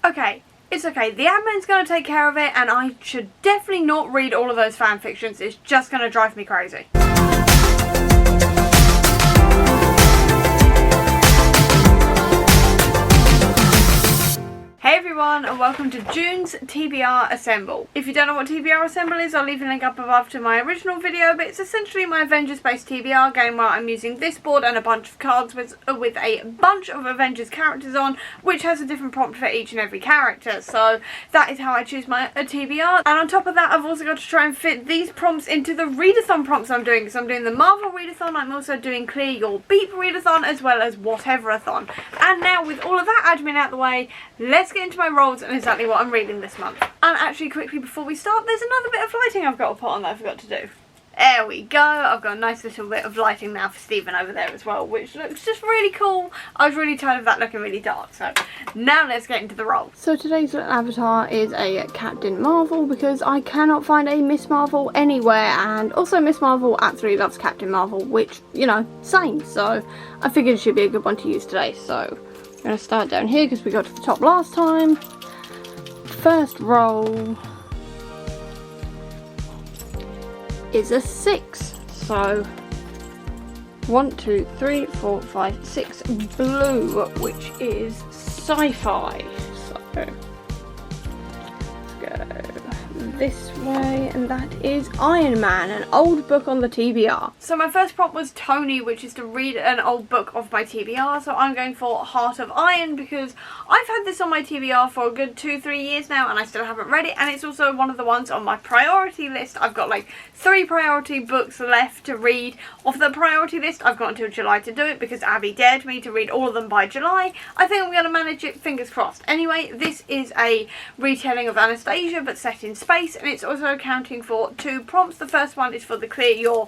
Okay, it's okay. The admin's going to take care of it, and I should definitely not read all of those fan fictions. It's just going to drive me crazy. Hey everyone, and welcome to June's TBR Assemble. If you don't know what TBR Assemble is, I'll leave a link up above to my original video, but it's essentially my Avengers based TBR game where I'm using this board and a bunch of cards with a bunch of Avengers characters on, which has a different prompt for each and every character. So that is how I choose my TBR. And on top of that, I've also got to try and fit these prompts into the readathon prompts I'm doing. So I'm doing the Marvel readathon, I'm also doing Clear Your Beep readathon, as well as Whatever-a-thon. And now with all of that admin out the way, let's get into my roles and exactly what I'm reading this month. And actually, quickly before we start, there's another bit of lighting I've got to put on that I forgot to do. There we go. I've got a nice little bit of lighting now for Stephen over there as well, which looks just really cool. I was really tired of that looking really dark, so now let's get into the roles. So today's little avatar is a Captain Marvel, because I cannot find a Miss Marvel anywhere, and also Miss Marvel absolutely loves Captain Marvel, which, you know, same. So I figured it should be a good one to use today. So I'm going to start down here because we got to the top last time. First roll is a 6. So 1, 2, 3, 4, 5, 6 blue, which is sci-fi. So let's go this way, and that is Iron Man, an old book on the TBR. So my first prompt was Tony, which is to read an old book of my TBR, so I'm going for Heart of Iron, because I've had this on my TBR for a good 2-3 years now and I still haven't read it, and it's also one of the ones on my priority list. I've got like 3 priority books left to read. Off the priority list, I've got until July to do it because Abby dared me to read all of them by July. I think I'm going to manage it, fingers crossed. Anyway, this is a retelling of Anastasia but set in space, and it's also accounting for 2 prompts. The first one is for the Clear Your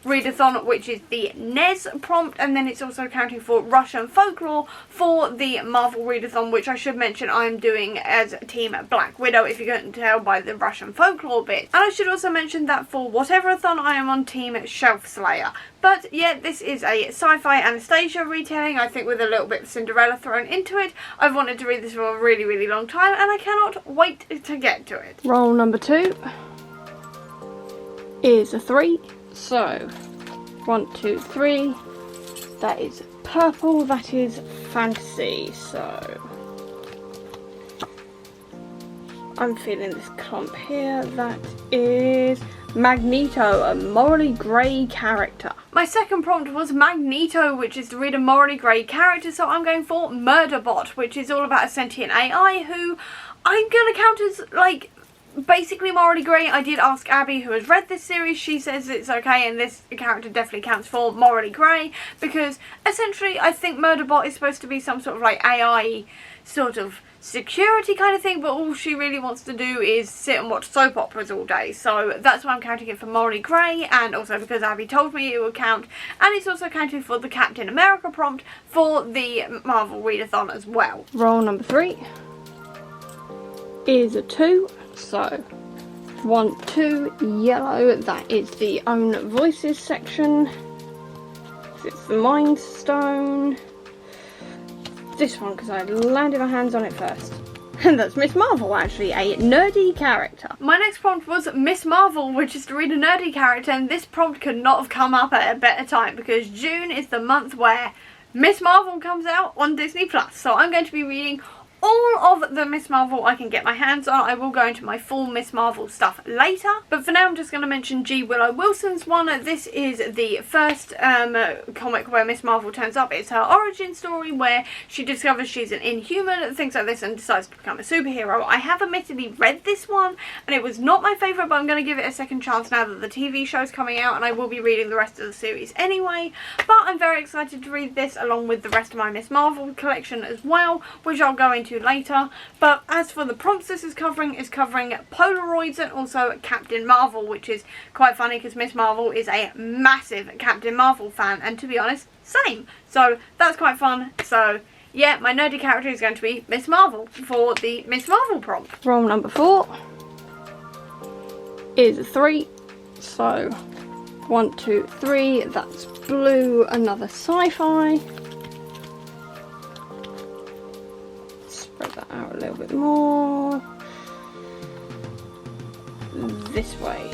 Readathon, which is the Nez prompt, and then it's also accounting for Russian folklore for the Marvel readathon, which I should mention I'm doing as Team Black Widow, if you couldn't tell by the Russian folklore bit. And I should also mention that for Whatever-a-thon I am on Team Shelf Slayer. But yeah, this is a sci-fi Anastasia retelling, I think with a little bit of Cinderella thrown into it. I've wanted to read this for a really, really long time, and I cannot wait to get to it. Roll number 2 is a 3. So 1, 2, 3. That is purple. That is fantasy. So I'm feeling this clump here. That is Magneto, a morally grey character. My second prompt was Magneto, which is to read a morally grey character, so I'm going for Murderbot, which is all about a sentient AI who I'm going to count as, like, basically morally grey. I did ask Abby, who has read this series. She says it's okay, and this character definitely counts for morally grey, because essentially I think Murderbot is supposed to be some sort of like AI sort of security kind of thing, but all she really wants to do is sit and watch soap operas all day. So that's why I'm counting it for morally grey, and also because Abby told me it would count, and it's also counting for the Captain America prompt for the Marvel readathon as well. Roll number 3 is a 2. So 1, 2 yellow, that is the Own Voices section. It's the Mind Stone. This one because I landed my hands on it first. And that's Miss Marvel, actually, a nerdy character. My next prompt was Miss Marvel, which is to read a nerdy character, and this prompt could not have come up at a better time because June is the month where Miss Marvel comes out on Disney+. So I'm going to be reading all of the Miss Marvel I can get my hands on. I will go into my full Miss Marvel stuff later, but for now I'm just going to mention G. Willow Wilson's one. This is the first comic where Miss Marvel turns up. It's her origin story where she discovers she's an Inhuman, things like this, and decides to become a superhero. I have admittedly read this one and it was not my favourite, but I'm going to give it a second chance now that the TV show's coming out, and I will be reading the rest of the series anyway. But I'm very excited to read this along with the rest of my Miss Marvel collection as well, which I'll go into later. But as for the prompts this is covering Polaroids and also Captain Marvel, which is quite funny because Miss Marvel is a massive Captain Marvel fan, and to be honest, same. So that's quite fun. So yeah, my nerdy character is going to be Miss Marvel for the Miss Marvel prompt. Roll number 4 is a 3. So 1, 2, 3, that's blue, another sci-fi. bit more this way.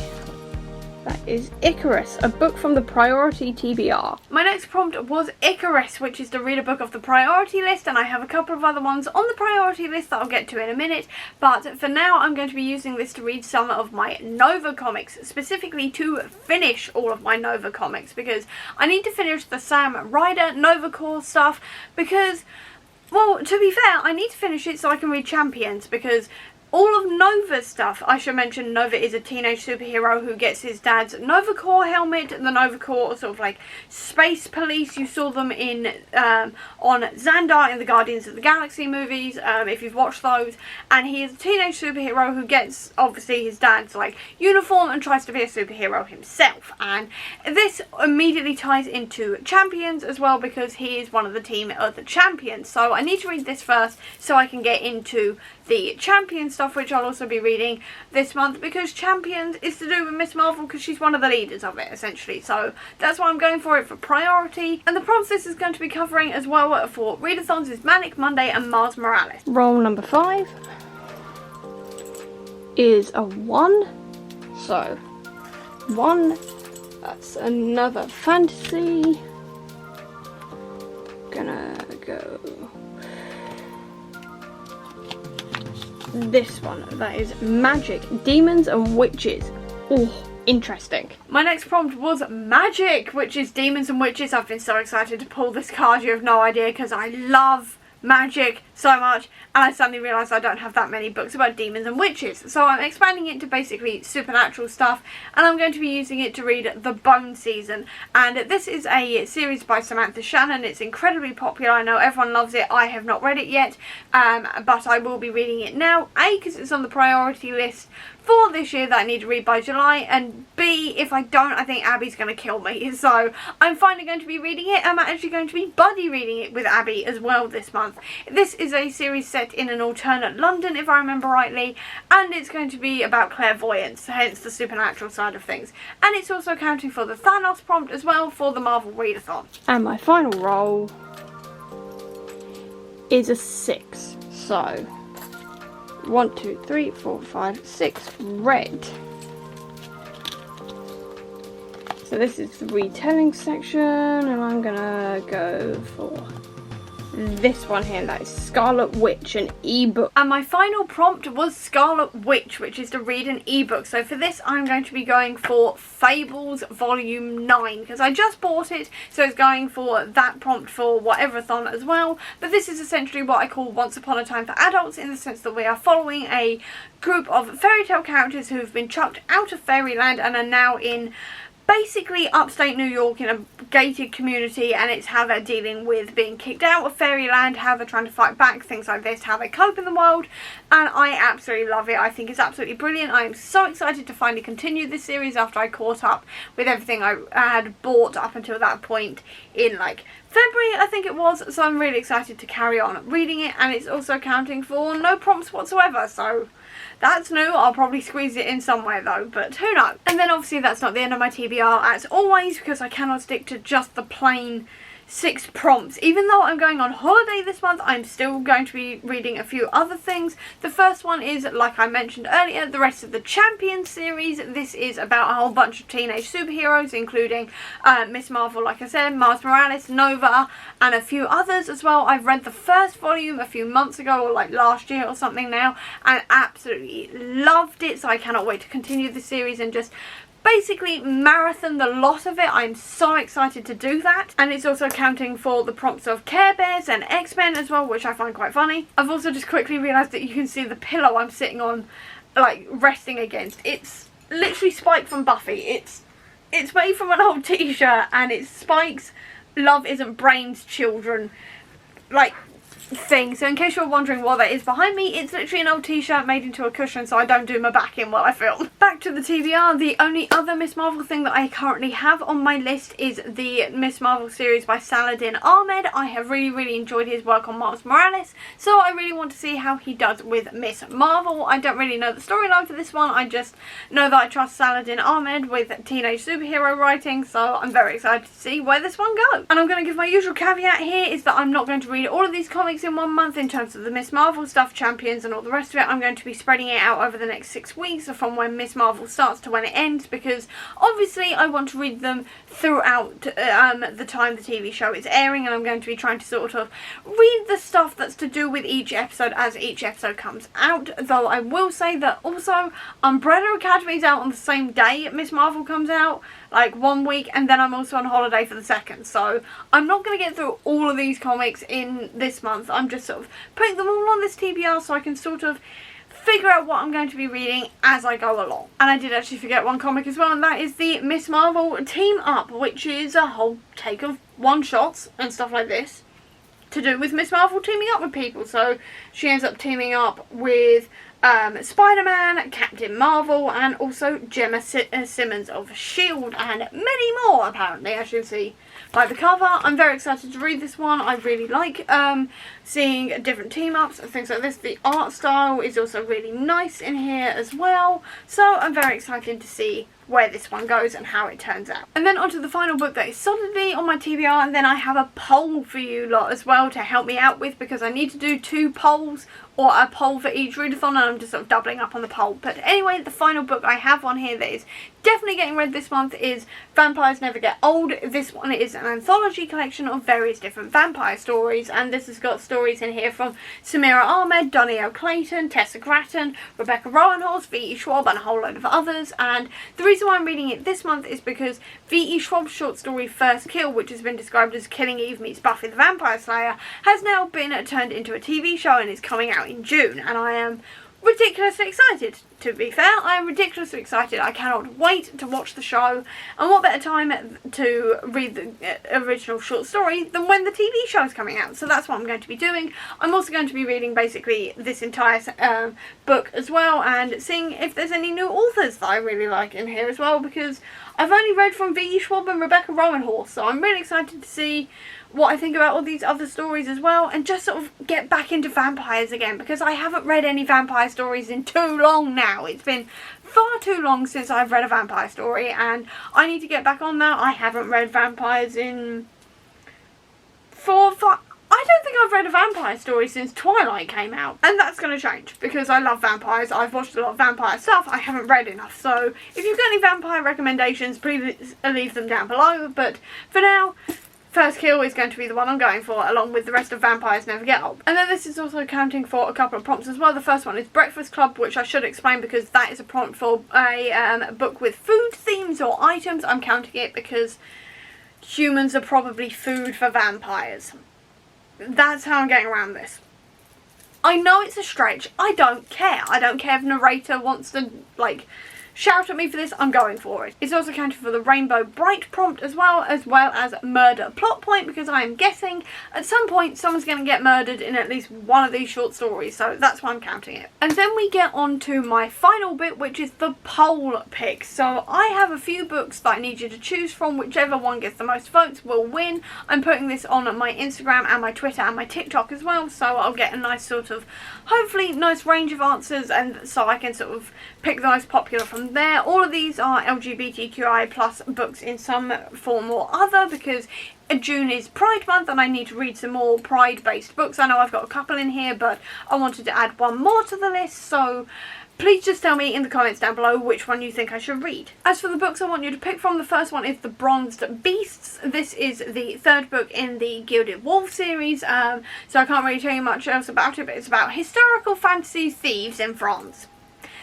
That is Icarus, a book from the priority TBR. My next prompt was Icarus, which is to read a book off the priority list, and I have a couple of other ones on the priority list that I'll get to in a minute, but for now I'm going to be using this to read some of my Nova comics, specifically to finish all of my Nova comics, because I need to finish the Sam Ryder Nova Corps stuff, because, well, to be fair, I need to finish it so I can read Champions, because all of Nova's stuff, I should mention Nova is a teenage superhero who gets his dad's Nova Corps helmet. The Nova Corps are sort of like space police. You saw them in on Xandar in the Guardians of the Galaxy movies, if you've watched those. And he is a teenage superhero who gets, obviously, his dad's like uniform and tries to be a superhero himself. And this immediately ties into Champions as well, because he is one of the team of the Champions. So I need to read this first so I can get into the Champions stuff, which I'll also be reading this month, because Champions is to do with Miss Marvel, because she's one of the leaders of it essentially. So that's why I'm going for it for priority. And the prompts this is going to be covering as well for readathons is Manic Monday and Mars Morales. Roll number 5 is a 1. So 1, that's another fantasy. Gonna go this one, that is Magic, Demons and Witches. Oh, interesting. My next prompt was Magic, which is Demons and Witches. I've been so excited to pull this card, you have no idea, because I love magic so much, and I suddenly realised I don't have that many books about demons and witches, so I'm expanding it to basically supernatural stuff, and I'm going to be using it to read The Bone Season. And this is a series by Samantha Shannon. It's incredibly popular, I know everyone loves it. I have not read it yet, but I will be reading it now, A, because it's on the priority list for this year that I need to read by July, and B, if I don't, I think Abby's going to kill me, so I'm finally going to be reading it. I'm actually going to be buddy reading it with Abby as well this month. This is a series set in an alternate London, if I remember rightly, and it's going to be about clairvoyance, hence the supernatural side of things, and it's also accounting for the Thanos prompt as well for the Marvel Readathon. And my final roll is a 6, so 1, 2, 3, 4, 5, 6, red. So this is the retelling section, and I'm gonna go for this one here, that is Scarlet Witch, an ebook. And my final prompt was Scarlet Witch, which is to read an ebook. So for this I'm going to be going for Fables Volume 9, because I just bought it, so it's going for that prompt for whatever-thon as well. But this is essentially what I call Once Upon a Time for Adults, in the sense that we are following a group of fairy tale characters who have been chucked out of fairyland and are now in basically upstate New York in a gated community, and it's how they're dealing with being kicked out of fairyland, how they're trying to fight back, things like this, how they cope in the world, and I absolutely love it. I think it's absolutely brilliant. I am so excited to finally continue this series after I caught up with everything I had bought up until that point in like February, I think it was, so I'm really excited to carry on reading it, and it's also accounting for no prompts whatsoever, so that's new. I'll probably squeeze it in somewhere though, but who knows. And then obviously that's not the end of my TBR as always, because I cannot stick to just the plain 6 prompts. Even though I'm going on holiday this month, I'm still going to be reading a few other things. The first one is, like I mentioned earlier, the rest of the Champions series. This is about a whole bunch of teenage superheroes, including Miss Marvel, like I said, Mars Morales, Nova, and a few others as well. I've read the first volume a few months ago, or like last year or something now, and absolutely loved it, so I cannot wait to continue the series and just basically marathon the lot of it. I'm so excited to do that. And it's also accounting for the prompts of Care Bears and X-Men as well, which I find quite funny. I've also just quickly realised that you can see the pillow I'm sitting on, like, resting against. It's literally Spike from Buffy. It's made from an old t-shirt, and it's Spike's Love Isn't Brains Children, like, thing. So in case you're wondering what that is behind me, it's literally an old t-shirt made into a cushion so I don't do my back in while I film. Back to the TBR, the only other Miss Marvel thing that I currently have on my list is the Miss Marvel series by Saladin Ahmed. I have really enjoyed his work on Mars Morales, so I really want to see how he does with Miss Marvel. I don't really know the storyline for this one, I just know that I trust Saladin Ahmed with teenage superhero writing, so I'm very excited to see where this one goes. And I'm going to give my usual caveat here, is that I'm not going to read all of these comics comics in 1 month in terms of the Miss Marvel stuff, Champions and all the rest of it. I'm going to be spreading it out over the next 6 weeks from when Miss Marvel starts to when it ends, because obviously I want to read them throughout the time the TV show is airing, and I'm going to be trying to sort of read the stuff that's to do with each episode as each episode comes out. Though I will say that also Umbrella Academy's out on the same day Miss Marvel comes out, like 1 week, and then I'm also on holiday for the second, so I'm not going to get through all of these comics in this month. I'm just sort of putting them all on this TBR so I can sort of figure out what I'm going to be reading as I go along. And I did actually forget one comic as well, and that is the Miss Marvel Team Up, which is a whole take of one-shots and stuff like this to do with Miss Marvel teaming up with people. So she ends up teaming up with Spider-Man, Captain Marvel, and also Gemma Simmons of S.H.I.E.L.D. and many more, apparently, as you'll see by the cover. I'm very excited to read this one. I really like seeing different team-ups and things like this. The art style is also really nice in here as well, so I'm very excited to see where this one goes and how it turns out. And then onto the final book that is solidly on my TBR, and then I have a poll for you lot as well to help me out with, because I need to do 2 polls, or a poll for each readathon, and I'm just sort of doubling up on the poll. But anyway, the final book I have on here that is definitely getting read this month is Vampires Never Get Old. This one is an anthology collection of various different vampire stories, and this has got stories in here from Samira Ahmed, Donnie L. Clayton, Tessa Gratton, Rebecca Rowanhorse, V.E. Schwab, and a whole load of others. And the reason why I'm reading it this month is because V.E. Schwab's short story First Kill, which has been described as Killing Eve meets Buffy the Vampire Slayer, has now been turned into a TV show and is coming out in June, and I am ridiculously excited. To be fair, I am ridiculously excited. I cannot wait to watch the show, and what better time to read the original short story than when the TV show is coming out. So that's what I'm going to be doing. I'm also going to be reading basically this entire book as well, and seeing if there's any new authors that I really like in here as well, because I've only read from V.E. Schwab and Rebecca Rowanhorse, so I'm really excited to see what I think about all these other stories as well, and just sort of get back into vampires again, because I haven't read any vampire stories in too long now. It's been far too long since I've read a vampire story, and I need to get back on that. I haven't read vampires in I don't think I've read a vampire story since Twilight came out, and that's going to change because I love vampires. I've watched a lot of vampire stuff. I haven't read enough, so if you've got any vampire recommendations, please leave them down below. But for now, First Kill is going to be the one I'm going for, along with the rest of Vampires Never Get Old. And then this is also counting for a couple of prompts as well. The first one is Breakfast Club, which I should explain because that is a prompt for a book with food themes or items. I'm counting it because humans are probably food for vampires. That's how I'm getting around this. I know it's a stretch. I don't care. I don't care if narrator wants to, like, shout at me for this. I'm going for it. It's also counted for the Rainbow Bright prompt as well as Murder Plot Point, because I am guessing at some point someone's going to get murdered in at least one of these short stories, so that's why I'm counting it. And then we get on to my final bit, which is the poll pick. So I have a few books that I need you to choose from. Whichever one gets the most votes will win. I'm putting this on my Instagram and my Twitter and my TikTok as well, so I'll get a nice sort of, hopefully nice range of answers, and so I can sort of pick the most popular from there. All of these are LGBTQI plus books in some form or other, because June is Pride Month and I need to read some more Pride based books. I know I've got a couple in here, but I wanted to add one more to the list, so please just tell me in the comments down below which one you think I should read. As for the books I want you to pick from, the first one is The Bronzed Beasts. This is the 3rd book in the Gilded Wolf series, so I can't really tell you much else about it, but it's about historical fantasy thieves in France.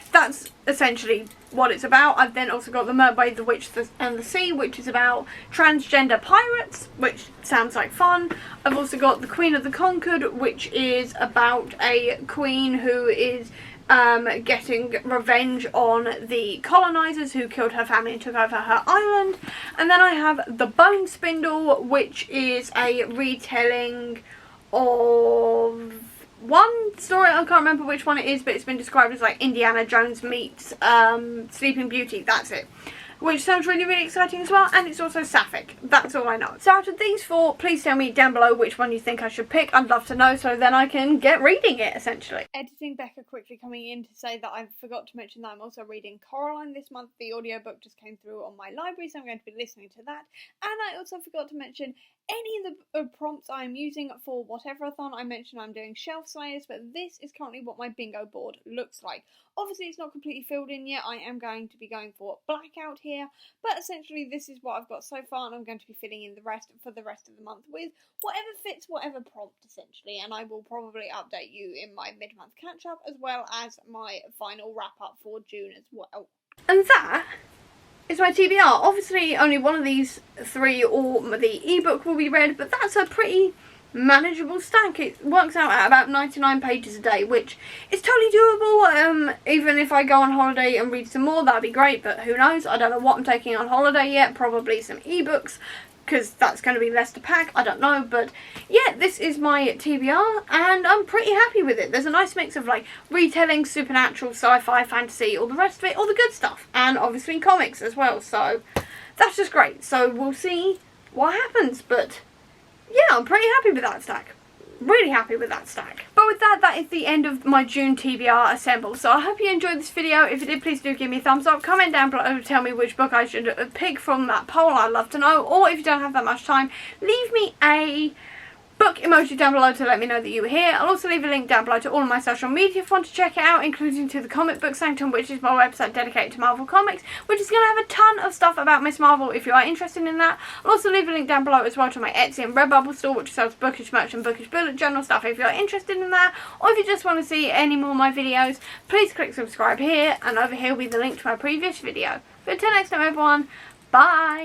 That's essentially what it's about. I've then also got The Mermaid, the Witch and the Sea, which is about transgender pirates, which sounds like fun. I've also got The Queen of the Conquered, which is about a queen who is getting revenge on the colonizers who killed her family and took over her island. And then I have The Bone Spindle, which is a retelling of one story. I can't remember which one it is, but it's been described as like Indiana Jones meets Sleeping Beauty. That's it. Which sounds really, really exciting as well, and it's also sapphic. That's all I know. So out of these 4, please tell me down below which one you think I should pick. I'd love to know, so then I can get reading it, essentially. Editing Becca quickly coming in to say that I forgot to mention that I'm also reading Coraline this month. The audiobook just came through on my library, so I'm going to be listening to that. And I also forgot to mention any of the prompts I'm using for whatever-a-thon. I mentioned I'm doing Shelf Slayers, but this is currently what my bingo board looks like. Obviously, it's not completely filled in yet. I am going to be going for blackout here, but essentially this is what I've got so far, and I'm going to be filling in the rest for the rest of the month with whatever fits whatever prompt, essentially, and I will probably update you in my mid-month catch-up, as well as my final wrap-up for June as well. And that is my TBR. Obviously, only one of these three or the ebook will be read, but that's a pretty manageable stack. It works out at about 99 pages a day, which is totally doable. Even if I go on holiday and read some more, that'd be great, but who knows? I don't know what I'm taking on holiday yet. Probably some ebooks, because that's going to be less to pack. I don't know, but yeah, this is my TBR, and I'm pretty happy with it. There's a nice mix of like retelling, supernatural, sci-fi, fantasy, all the rest of it, all the good stuff, and obviously comics as well, so that's just great. So we'll see what happens, but yeah, I'm pretty happy with that stack. Really happy with that stack. But with that, that is the end of my June TBR Assemble. So I hope you enjoyed this video. If you did, please do give me a thumbs up. Comment down below to tell me which book I should pick from that poll. I'd love to know. Or if you don't have that much time, leave me a book emoji down below to let me know that you were here. I'll also leave a link down below to all of my social media if you want to check it out, including to the Comic Book Sanctum, which is my website dedicated to Marvel Comics, which is going to have a ton of stuff about Miss Marvel if you are interested in that. I'll also leave a link down below as well to my Etsy and Redbubble store, which sells bookish merch and bookish bullet journal stuff if you're interested in that. Or if you just want to see any more of my videos, please click subscribe here, and over here will be the link to my previous video. But until next time, everyone, bye!